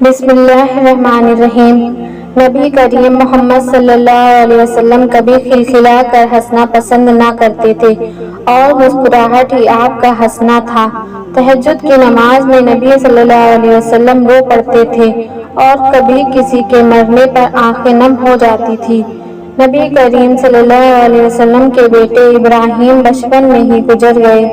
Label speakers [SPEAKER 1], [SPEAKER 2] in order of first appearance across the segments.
[SPEAKER 1] بسم اللہ الرحمن الرحیم۔ نبی کریم محمد صلی اللہ علیہ وسلم کبھی کھلکھلا کر ہنسنا پسند نہ کرتے تھے اور مسکراہٹ ہی آپ کا ہنسنا تھا۔ تہجد کی نماز میں نبی صلی اللہ علیہ وسلم رو پڑتے تھے اور کبھی کسی کے مرنے پر آنکھیں نم ہو جاتی تھی۔ نبی کریم صلی اللہ علیہ وسلم کے بیٹے ابراہیم بچپن میں ہی گزر گئے۔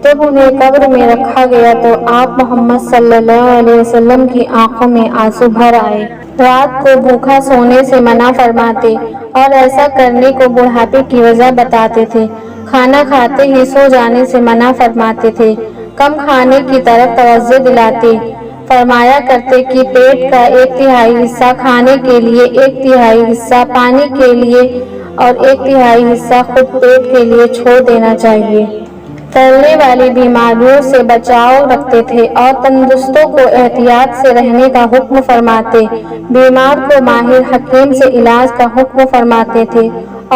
[SPEAKER 1] جب انہیں قبر میں رکھا گیا تو آپ محمد صلی اللہ علیہ وسلم کی آنکھوں میں آنسو بھر آئے۔ رات کو بھوکا سونے سے منع فرماتے اور ایسا کرنے کو بڑھاپے کی وجہ بتاتے تھے۔ کھانا کھاتے ہی سو جانے سے منع فرماتے تھے۔ کم کھانے کی طرف توجہ دلاتے، فرمایا کرتے کہ پیٹ کا 1/3 حصہ کھانے کے لیے، 1/3 حصہ پانی کے لیے اور 1/3 حصہ خود پیٹ کے لیے چھوڑ دینا چاہیے۔ پھیلنے والی بیماریوں سے بچاؤ رکھتے تھے اور تندرستوں کو احتیاط سے رہنے کا حکم فرماتے، بیمار کو ماہر حکیم سے علاج کا حکم فرماتے تھے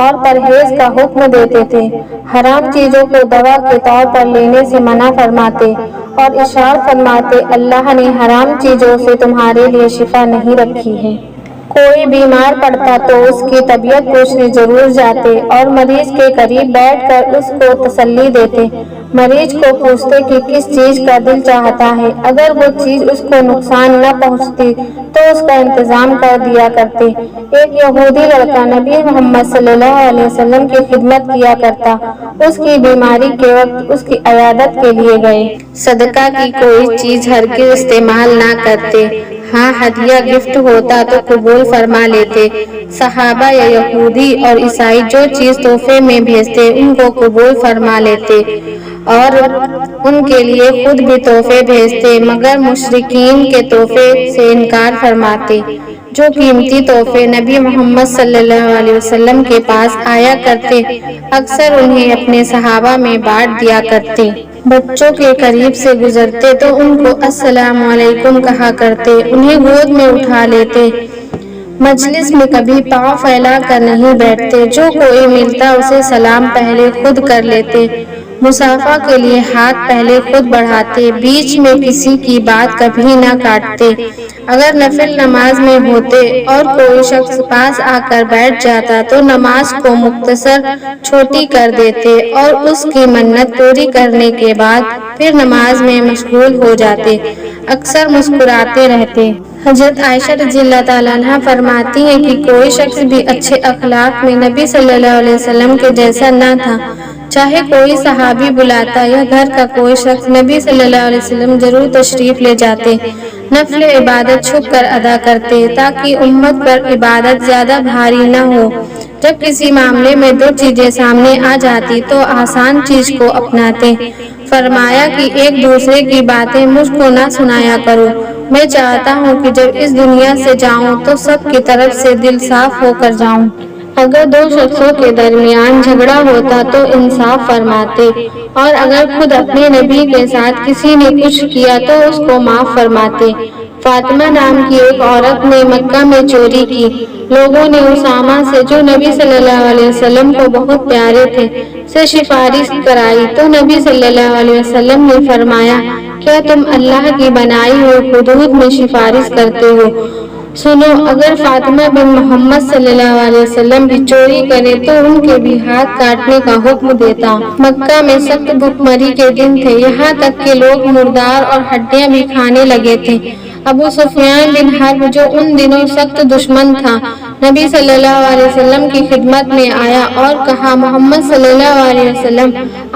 [SPEAKER 1] اور پرہیز کا حکم دیتے تھے۔ حرام چیزوں کو دوا کے طور پر لینے سے منع فرماتے اور ارشاد فرماتے، اللہ نے حرام چیزوں سے تمہارے لیے شفا نہیں رکھی ہے۔ کوئی بیمار پڑتا تو اس کی طبیعت پوچھنے ضرور جاتے اور مریض کے قریب بیٹھ کر اس کو تسلی دیتے۔ مریض کو پوچھتے کہ کس چیز کا دل چاہتا ہے، اگر وہ چیز اس کو نقصان نہ پہنچتی تو اس کا انتظام کر دیا کرتے۔ ایک یہودی لڑکا نبی محمد صلی اللہ علیہ وسلم کی خدمت کیا کرتا، اس کی بیماری کے وقت اس کی عیادت کے لیے گئے۔ صدقہ کی کوئی چیز ہرگز استعمال نہ کرتے، ہاں ہدیہ گفٹ ہوتا تو قبول فرما لیتے۔ صحابہ یا یہودی اور عیسائی جو چیز تحفے میں بھیجتے ان کو قبول فرما لیتے اور ان کے لیے خود بھی تحفے بھیجتے، مگر مشرکین کے تحفے سے انکار فرماتے۔ جو قیمتی تحفے نبی محمد صلی اللہ علیہ وسلم کے پاس آیا کرتے اکثر انہیں اپنے صحابہ میں بانٹ دیا کرتے۔ بچوں کے قریب سے گزرتے تو ان کو السلام علیکم کہا کرتے، انہیں گود میں اٹھا لیتے۔ مجلس میں کبھی پاؤں پھیلا کر نہیں بیٹھتے، جو کوئی ملتا اسے سلام پہلے خود کر لیتے۔ مصافحہ کے لیے ہاتھ پہلے خود بڑھاتے، بیچ میں کسی کی بات کبھی نہ کاٹتے۔ اگر نفل نماز میں ہوتے اور کوئی شخص پاس آ کر بیٹھ جاتا تو نماز کو مختصر چھوٹی کر دیتے اور اس کی منت پوری کرنے کے بعد پھر نماز میں مشغول ہو جاتے، اکثر مسکراتے رہتے۔ حضرت عائشہ رضی اللہ تعالیٰ عنہا فرماتی ہیں کہ کوئی شخص بھی اچھے اخلاق میں نبی صلی اللہ علیہ وسلم کے جیسا نہ تھا۔ چاہے کوئی صحابی بلاتا یا گھر کا کوئی شخص، نبی صلی اللہ علیہ وسلم ضرور تشریف لے جاتے، نفل عبادت چھپ کر ادا کرتے تاکہ امت پر عبادت زیادہ بھاری نہ ہو۔ جب کسی معاملے میں دو چیزیں سامنے آ جاتی تو آسان چیز کو اپناتے۔ فرمایا کہ ایک دوسرے کی باتیں مجھ کو نہ سنایا کرو، میں چاہتا ہوں کہ جب اس دنیا سے جاؤں تو سب کی طرف سے دل صاف ہو کر جاؤں۔ اگر دو شخصوں کے درمیان جھگڑا ہوتا تو انصاف فرماتے اور اگر خود اپنے نبی کے ساتھ کسی نے کچھ کیا تو اس کو معاف فرماتے۔ فاطمہ نام کی ایک عورت نے مکہ میں چوری کی، لوگوں نے اسامہ سے، جو نبی صلی اللہ علیہ وسلم کو بہت پیارے تھے، سے سفارش کرائی تو نبی صلی اللہ علیہ وسلم نے فرمایا، کیا تم اللہ کی بنائی ہوئی حدود میں سفارش کرتے ہو؟ سنو، اگر فاطمہ بن محمد صلی اللہ علیہ وسلم بھی چوری کرے تو ان کے بھی ہاتھ کاٹنے کا حکم دیتا۔ مکہ میں سخت بھوک مری کے دن تھے، یہاں تک کہ لوگ مردار اور ہڈیاں بھی کھانے لگے تھے۔ ابو سفیان بن حرب، جو ان دنوں سخت دشمن تھا، نبی صلی اللہ علیہ وسلم کی خدمت میں آیا اور کہا، محمد صلی اللہ علیہ وسلم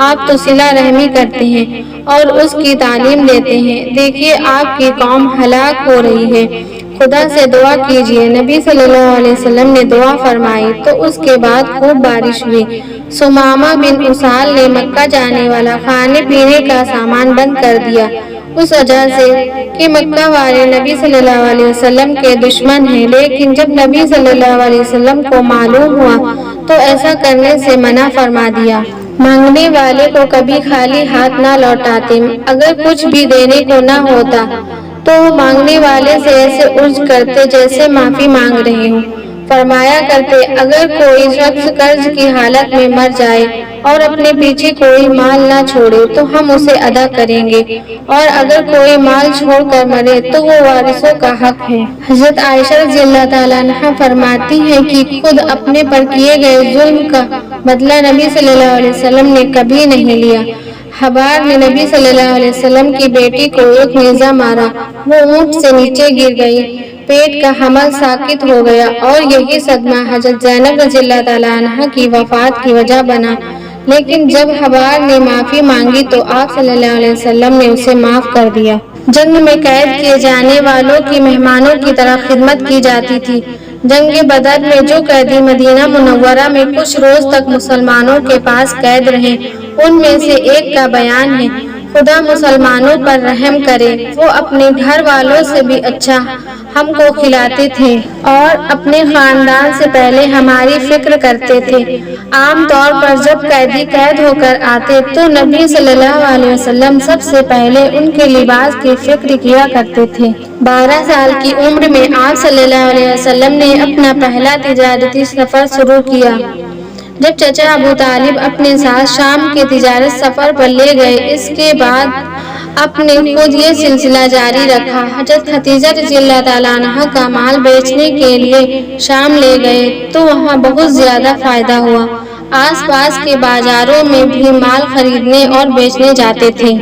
[SPEAKER 1] آپ تو صلہ رحمی کرتے ہیں اور اس کی تعلیم دیتے ہیں، دیکھیے آپ کی قوم ہلاک ہو رہی ہے، خدا سے دعا کیجیے۔ نبی صلی اللہ علیہ وسلم نے دعا فرمائی تو اس کے بعد خوب بارش ہوئی۔ ثمامہ بن اسال نے مکہ جانے والا کھانے پینے کا سامان بند کر دیا، اس وجہ سے کہ مکہ والے نبی صلی اللہ علیہ وسلم کے دشمن ہیں، لیکن جب نبی صلی اللہ علیہ وسلم کو معلوم ہوا تو ایسا کرنے سے منع فرما دیا۔ مانگنے والے کو کبھی خالی ہاتھ نہ لوٹاتے، اگر کچھ بھی دینے کو نہ ہوتا تو مانگنے والے سے ایسے عرض کرتے جیسے معافی مانگ رہے ہوں۔ فرمایا کرتے، اگر کوئی شخص قرض کی حالت میں مر جائے اور اپنے پیچھے کوئی مال نہ چھوڑے تو ہم اسے ادا کریں گے، اور اگر کوئی مال چھوڑ کر مرے تو وہ وارثوں کا حق ہے۔ حضرت عائشہ رضی اللہ تعالیٰ عنہا فرماتی ہیں کہ خود اپنے پر کیے گئے ظلم کا بدلہ نبی صلی اللہ علیہ وسلم نے کبھی نہیں لیا۔ حبار نے نبی صلی اللہ علیہ وسلم کی بیٹی کو ایک نیزہ مارا، وہ اونٹ سے نیچے گر گئی، پیٹ کا حمل ساقط ہو گیا، اور یہی صدمہ حضرت زینب رضی اللہ تعالیٰ عنہا کی وفات کی وجہ بنا۔ لیکن جب حبار نے معافی مانگی تو آپ صلی اللہ علیہ وسلم نے اسے معاف کر دیا۔ جنگ میں قید کیے جانے والوں کی مہمانوں کی طرح خدمت کی جاتی تھی۔ جنگ بدر میں جو قیدی مدینہ منورہ میں کچھ روز تک مسلمانوں کے پاس قید رہے، ان میں سے ایک کا بیان ہے: خدا مسلمانوں پر رحم کرے، وہ اپنے گھر والوں سے بھی اچھا ہم کو کھلاتے تھے اور اپنے خاندان سے پہلے ہماری فکر کرتے تھے۔ عام طور پر جب قیدی قید ہو کر آتے تو نبی صلی اللہ علیہ وسلم سب سے پہلے ان کے لباس کی فکر کیا کرتے تھے۔ 12 سال کی عمر میں آپ صلی اللہ علیہ وسلم نے اپنا پہلا تجارتی سفر شروع کیا۔ جب چچا ابو طالب اپنے ساتھ شام کے تجارت سفر پر لے گئے، اس کے بعد آپ نے خود یہ سلسلہ جاری رکھا۔ حضرت خدیجہ رضی اللہ تعالیٰ عنہا کا مال بیچنے کے لیے شام لے گئے تو وہاں بہت زیادہ فائدہ ہوا۔ آس پاس کے بازاروں میں بھی مال خریدنے اور بیچنے جاتے تھے۔